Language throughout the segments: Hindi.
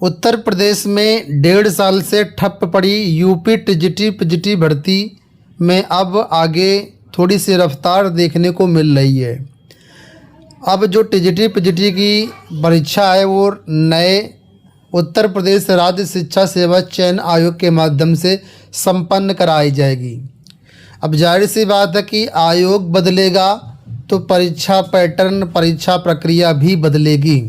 उत्तर प्रदेश में 1.5 साल से ठप पड़ी यूपी टीजीटी पीजीटी भर्ती में अब आगे थोड़ी सी रफ्तार देखने को मिल रही है। अब जो टीजीटी पीजीटी की परीक्षा है वो नए उत्तर प्रदेश राज्य शिक्षा सेवा चयन आयोग के माध्यम से संपन्न कराई जाएगी। अब जाहिर सी बात है कि आयोग बदलेगा तो परीक्षा पैटर्न, परीक्षा प्रक्रिया भी बदलेगी।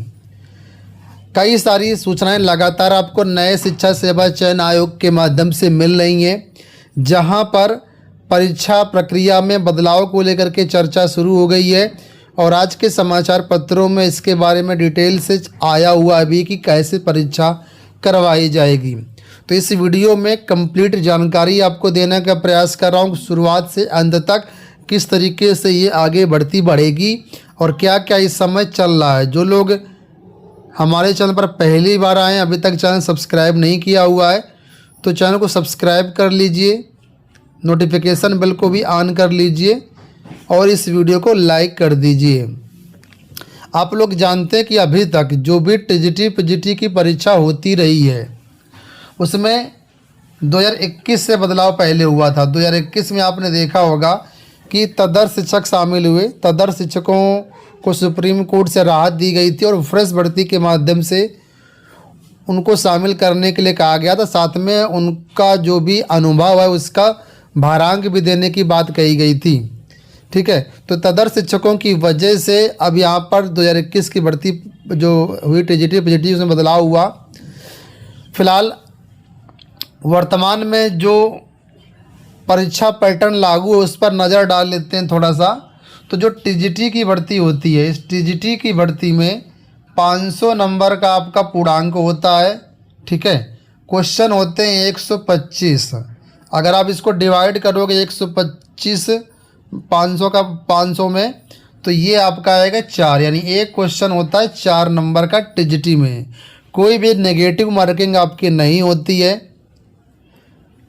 कई सारी सूचनाएं लगातार आपको नए शिक्षा सेवा चयन आयोग के माध्यम से मिल रही हैं, जहां पर परीक्षा प्रक्रिया में बदलाव को लेकर के चर्चा शुरू हो गई है और आज के समाचार पत्रों में इसके बारे में डिटेल से आया हुआ अभी कि कैसे परीक्षा करवाई जाएगी। तो इस वीडियो में कंप्लीट जानकारी आपको देने का प्रयास कर रहा हूँ, शुरुआत से अंत तक किस तरीके से ये आगे बढ़ती बढ़ेगी और क्या क्या इस समय चल रहा है। जो लोग हमारे चैनल पर पहली बार आए हैं, अभी तक चैनल सब्सक्राइब नहीं किया हुआ है तो चैनल को सब्सक्राइब कर लीजिए, नोटिफिकेशन बेल को भी ऑन कर लीजिए और इस वीडियो को लाइक कर दीजिए। आप लोग जानते हैं कि अभी तक जो भी टीजीटी पीजीटी की परीक्षा होती रही है उसमें 2021 से बदलाव पहले हुआ था। 2021 में आपने देखा होगा कि तदर्थ शिक्षक शामिल हुए। तदर्थ शिक्षकों को सुप्रीम कोर्ट से राहत दी गई थी और फ्रेश भर्ती के माध्यम से उनको शामिल करने के लिए कहा गया था। साथ में उनका जो भी अनुभव है उसका भारांक भी देने की बात कही गई थी। ठीक है, तो तदर्थ शिक्षकों की वजह से अब यहाँ पर 2021 की भर्ती जो हुई टीजीटी पीजीटी उसमें बदलाव हुआ। फिलहाल वर्तमान में जो परीक्षा पैटर्न लागू है उस पर नज़र डाल लेते हैं थोड़ा सा। तो जो टीजीटी की भर्ती होती है, इस टीजीटी की भर्ती में 500 नंबर का आपका पूर्णांक होता है। ठीक है, क्वेश्चन होते हैं 125। अगर आप इसको डिवाइड करोगे 125 500 का 500 में तो ये आपका आएगा 4, यानी एक क्वेश्चन होता है 4 नंबर का टीजीटी में। कोई भी नेगेटिव मार्किंग आपकी नहीं होती है।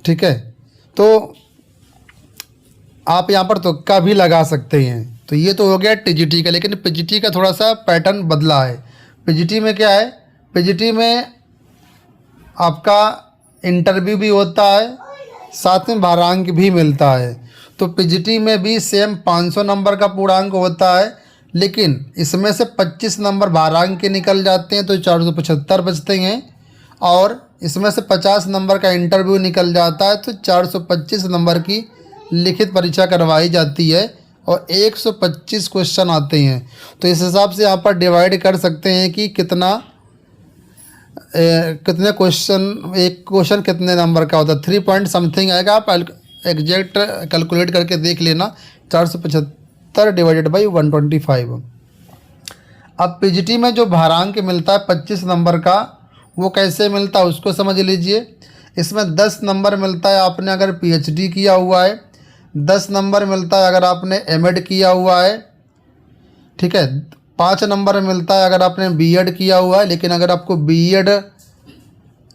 ठीक है, तो आप यहाँ पर तुक्का भी लगा सकते हैं। तो ये तो हो गया टीजीटी का, लेकिन पीजीटी का थोड़ा सा पैटर्न बदला है। पीजीटी में क्या है, पीजीटी में आपका इंटरव्यू भी होता है, साथ में भारांक भी मिलता है। तो पीजीटी में भी सेम 500 नंबर का पूर्णांक होता है, लेकिन इसमें से 25 नंबर भारांक के निकल जाते हैं तो 475 बचते हैं और इसमें से 50 नंबर का इंटरव्यू निकल जाता है तो 425 नंबर की लिखित परीक्षा करवाई जाती है और 125 क्वेश्चन आते हैं। तो इस हिसाब से यहाँ पर डिवाइड कर सकते हैं कि कितने क्वेश्चन, एक क्वेश्चन कितने नंबर का होता है। 3 पॉइंट समथिंग आएगा, आप एग्जैक्ट कैलकुलेट करके देख लेना। 475 डिवाइडेड बाई 125। अब पीजीटी में जो भारांक मिलता है 25 नंबर का, वो कैसे मिलता है उसको समझ लीजिए। इसमें 10 नंबर मिलता है आपने अगर पीएचडी किया हुआ है, 10 नंबर मिलता है अगर आपने एमएड किया हुआ है। ठीक है, 5 नंबर मिलता है अगर आपने बीएड किया हुआ है, लेकिन अगर आपको बीएड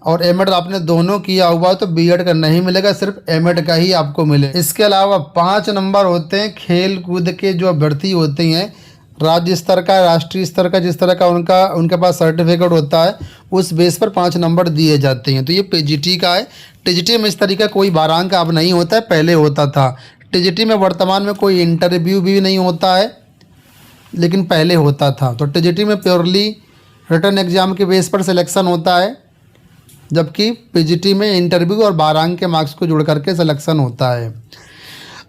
और एमएड आपने दोनों किया हुआ है तो बीएड का नहीं मिलेगा, सिर्फ एमएड का ही आपको मिलेगा। इसके अलावा 5 नंबर होते हैं खेल कूद के जो अभ्यर्थी होते हैं, राज्य स्तर का, राष्ट्रीय स्तर का, जिस तरह का उनके पास सर्टिफिकेट होता है उस बेस पर 5 नंबर दिए जाते हैं। तो ये पीजीटी का है। टीजीटी में इस तरीका कोई भारांक अब नहीं होता है, पहले होता था। टीजीटी में वर्तमान में कोई इंटरव्यू भी नहीं होता है, लेकिन पहले होता था। तो टीजीटी में प्योरली रिटन एग्जाम के बेस पर सिलेक्शन होता है, जबकि पीजीटी में इंटरव्यू और भारांक के मार्क्स को जोड़ करके सिलेक्शन होता है।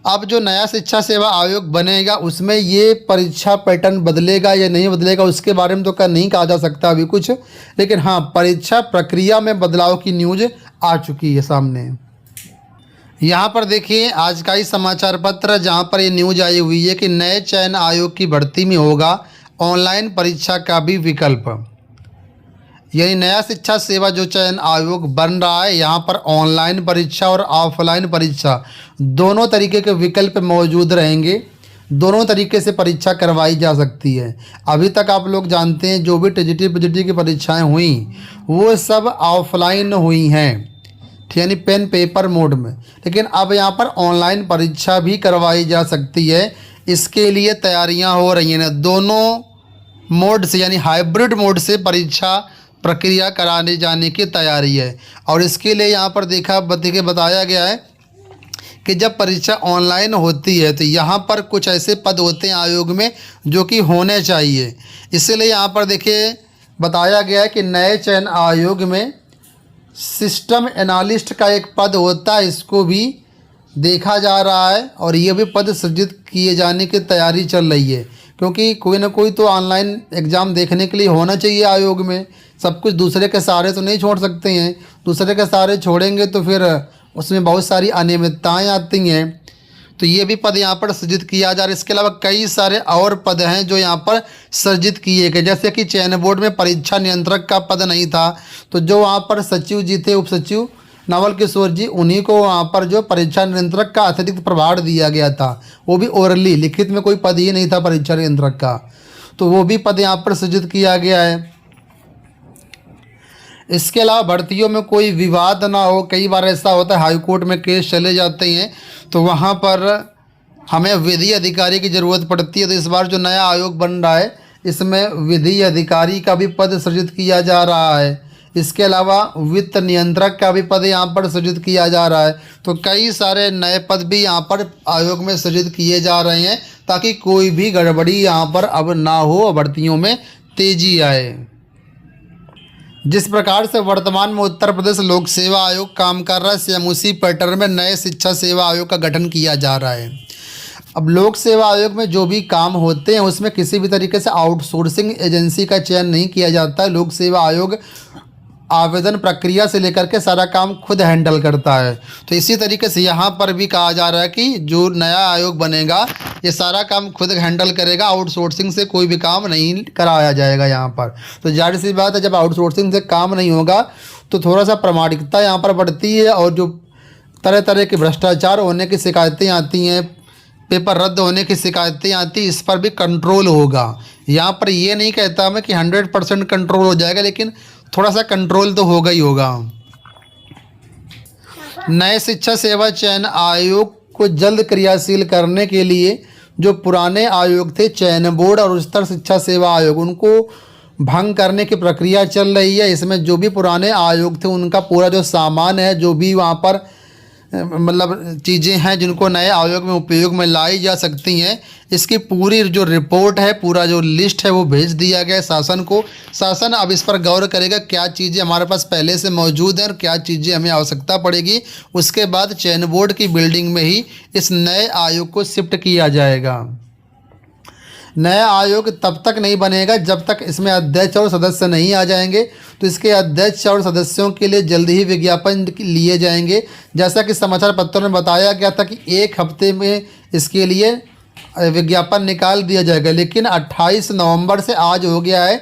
अब जो नया शिक्षा सेवा आयोग बनेगा उसमें ये परीक्षा पैटर्न बदलेगा या नहीं बदलेगा उसके बारे में तो नहीं कहा जा सकता अभी कुछ, लेकिन हाँ परीक्षा प्रक्रिया में बदलाव की न्यूज़ आ चुकी है सामने। यहाँ पर देखिए आज का ही समाचार पत्र, जहाँ पर ये न्यूज़ आई हुई है कि नए चयन आयोग की भर्ती में होगा ऑनलाइन परीक्षा का भी विकल्प। यानी नया शिक्षा सेवा जो चयन आयोग बन रहा है, यहाँ पर ऑनलाइन परीक्षा और ऑफलाइन परीक्षा दोनों तरीके के विकल्प मौजूद रहेंगे। दोनों तरीके से परीक्षा करवाई जा सकती है। अभी तक आप लोग जानते हैं जो भी टीजीटी पीजीटी की परीक्षाएं हुई वो सब ऑफलाइन हुई हैं, यानी पेन पेपर मोड में, लेकिन अब यहाँ पर ऑनलाइन परीक्षा भी करवाई जा सकती है। इसके लिए तैयारियां हो रही हैं। दोनों मोड से यानी हाइब्रिड मोड से परीक्षा प्रक्रिया कराने जाने की तैयारी है। और इसके लिए यहाँ पर देखिए बताया गया है कि जब परीक्षा ऑनलाइन होती है तो यहाँ पर कुछ ऐसे पद होते हैं आयोग में जो कि होने चाहिए। इसलिए यहाँ पर देखिए बताया गया है कि नए चयन आयोग में सिस्टम एनालिस्ट का एक पद होता है, इसको भी देखा जा रहा है और ये भी पद सृजित किए जाने की तैयारी चल रही है, क्योंकि कोई ना कोई तो ऑनलाइन एग्ज़ाम देखने के लिए होना चाहिए आयोग में। सब कुछ दूसरे के सहारे तो नहीं छोड़ सकते हैं, दूसरे के सहारे छोड़ेंगे तो फिर उसमें बहुत सारी अनियमितताएँ आती हैं। तो ये भी पद यहाँ पर सृजित किया जा रहा है। इसके अलावा कई सारे और पद हैं जो यहाँ पर सृजित किए गए, जैसे कि चयन बोर्ड में परीक्षा नियंत्रक का पद नहीं था, तो जो वहाँ पर सचिव जी थे, उप सचिव नवल किशोर जी, उन्हीं को वहाँ पर जो परीक्षा नियंत्रक का अतिरिक्त प्रभार दिया गया था, वो भी ओरली, लिखित में कोई पद ही नहीं था परीक्षा नियंत्रक का, तो वो भी पद यहाँ पर सृजित किया गया है। इसके अलावा भर्तियों में कोई विवाद ना हो, कई बार ऐसा होता है हाई कोर्ट में केस चले जाते हैं तो वहाँ पर हमें विधि अधिकारी की ज़रूरत पड़ती है। तो इस बार जो नया आयोग बन रहा है इसमें विधि अधिकारी का भी पद सृजित किया जा रहा है। इसके अलावा वित्त नियंत्रक का भी पद यहाँ पर सृजित किया जा रहा है। तो कई सारे नए पद भी यहाँ पर आयोग में सृजित किए जा रहे हैं ताकि कोई भी गड़बड़ी यहाँ पर अब ना हो, भर्तियों में तेजी आए। जिस प्रकार से वर्तमान में उत्तर प्रदेश लोक सेवा आयोग काम कर रहा है, सेम उसी पैटर्न में नए शिक्षा सेवा आयोग का गठन किया जा रहा है। अब लोक सेवा आयोग में जो भी काम होते हैं उसमें किसी भी तरीके से आउटसोर्सिंग एजेंसी का चयन नहीं किया जाता है। लोक सेवा आयोग आवेदन प्रक्रिया से लेकर के सारा काम खुद हैंडल करता है। तो इसी तरीके से यहाँ पर भी कहा जा रहा है कि जो नया आयोग बनेगा ये सारा काम खुद हैंडल करेगा, आउटसोर्सिंग से कोई भी काम नहीं कराया जाएगा यहाँ पर। तो जाहिर सी बात है जब आउटसोर्सिंग से काम नहीं होगा तो थोड़ा सा प्रामाणिकता यहाँ पर बढ़ती है और जो तरह तरह के भ्रष्टाचार होने की शिकायतें आती हैं, पेपर रद्द होने की शिकायतें आती, इस पर भी कंट्रोल होगा। यहाँ पर ये नहीं कहता मैं कि 100% कंट्रोल हो जाएगा, लेकिन थोड़ा सा कंट्रोल तो होगा ही होगा। नए शिक्षा सेवा चयन आयोग को जल्द क्रियाशील करने के लिए जो पुराने आयोग थे, चयन बोर्ड और उच्चतर शिक्षा सेवा आयोग, उनको भंग करने की प्रक्रिया चल रही है। इसमें जो भी पुराने आयोग थे उनका पूरा जो सामान है, जो भी वहाँ पर मतलब चीज़ें हैं जिनको नए आयोग में उपयोग में लाई जा सकती हैं, इसकी पूरी जो रिपोर्ट है, पूरा जो लिस्ट है वो भेज दिया गया शासन को। शासन अब इस पर गौर करेगा क्या चीज़ें हमारे पास पहले से मौजूद हैं और क्या चीज़ें हमें आवश्यकता पड़ेगी। उसके बाद चयन बोर्ड की बिल्डिंग में ही इस नए आयोग को शिफ्ट किया जाएगा। नया आयोग तब तक नहीं बनेगा जब तक इसमें अध्यक्ष और सदस्य नहीं आ जाएंगे। तो इसके अध्यक्ष और सदस्यों के लिए जल्दी ही विज्ञापन लिए जाएंगे। जैसा कि समाचार पत्रों में बताया गया था कि 1 हफ्ते में इसके लिए विज्ञापन निकाल दिया जाएगा, लेकिन 28 नवंबर से आज हो गया है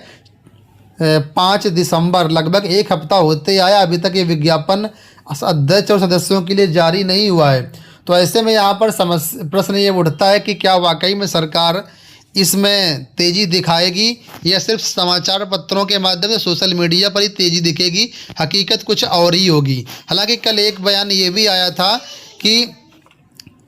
5 दिसंबर, लगभग 1 हफ्ता होते आया, अभी तक ये विज्ञापन अध्यक्ष और सदस्यों के लिए जारी नहीं हुआ है। तो ऐसे में यहाँ पर प्रश्न ये उठता है कि क्या वाकई में सरकार इसमें तेज़ी दिखाएगी या सिर्फ समाचार पत्रों के माध्यम से सोशल मीडिया पर ही तेज़ी दिखेगी, हकीकत कुछ और ही होगी। हालांकि कल एक बयान ये भी आया था कि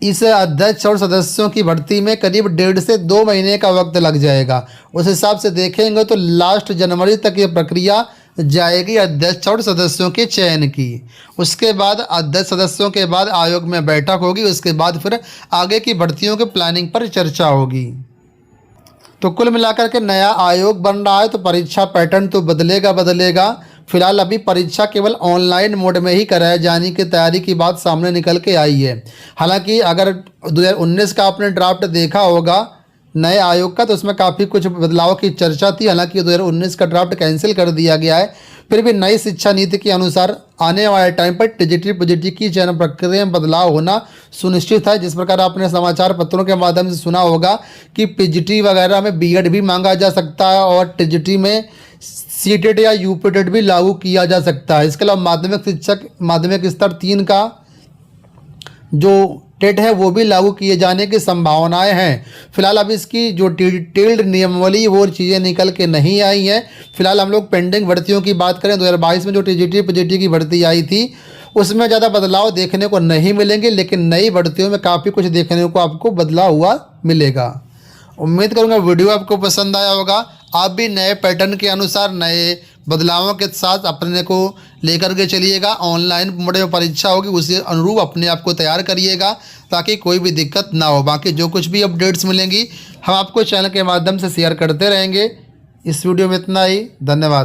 इस अध्यक्ष और सदस्यों की भर्ती में करीब 1.5 से 2 महीने का वक्त लग जाएगा। उस हिसाब से देखेंगे तो लास्ट जनवरी तक ये प्रक्रिया जाएगी अध्यक्ष और सदस्यों के चयन की। उसके बाद अध्यक्ष सदस्यों के बाद आयोग में बैठक होगी, उसके बाद फिर आगे की भर्तियों के प्लानिंग पर चर्चा होगी। तो कुल मिलाकर के नया आयोग बन रहा है तो परीक्षा पैटर्न तो बदलेगा। फिलहाल अभी परीक्षा केवल ऑनलाइन मोड में ही कराए जाने की तैयारी की बात सामने निकल के आई है। हालांकि अगर 2019 का आपने ड्राफ्ट देखा होगा नए आयोग का तो उसमें काफ़ी कुछ बदलाव की चर्चा थी। हालांकि 2019 का ड्राफ्ट कैंसिल कर दिया गया है। फिर भी नई शिक्षा नीति के अनुसार आने वाले टाइम पर टीजीटी पीजीटी की चयन प्रक्रिया में बदलाव होना सुनिश्चित है। जिस प्रकार आपने समाचार पत्रों के माध्यम से सुना होगा कि पीजीटी वगैरह में बीएड भी मांगा जा सकता है और टीजीटी में सीटेट या यूपीटेट भी लागू किया जा सकता है। इसके अलावा माध्यमिक स्तर 3 का जो टेट है वो भी लागू किए जाने की संभावनाएं हैं। फिलहाल अब इसकी जो डिटेल्ड नियमावली वो चीज़ें निकल के नहीं आई हैं। फिलहाल हम लोग पेंडिंग भर्तियों की बात करें, 2022 में जो टीजीटी पीजीटी की भर्ती आई थी उसमें ज़्यादा बदलाव देखने को नहीं मिलेंगे, लेकिन नई भर्तियों में काफ़ी कुछ देखने को आपको बदलाव हुआ मिलेगा। उम्मीद करूँगा वीडियो आपको पसंद आया होगा। आप भी नए पैटर्न के अनुसार, नए बदलावों के साथ अपने को लेकर के चलिएगा। ऑनलाइन मोड में परीक्षा होगी, उसी अनुरूप अपने आप को तैयार करिएगा ताकि कोई भी दिक्कत ना हो। बाकी जो कुछ भी अपडेट्स मिलेंगी हम आपको चैनल के माध्यम से शेयर करते रहेंगे। इस वीडियो में इतना ही, धन्यवाद।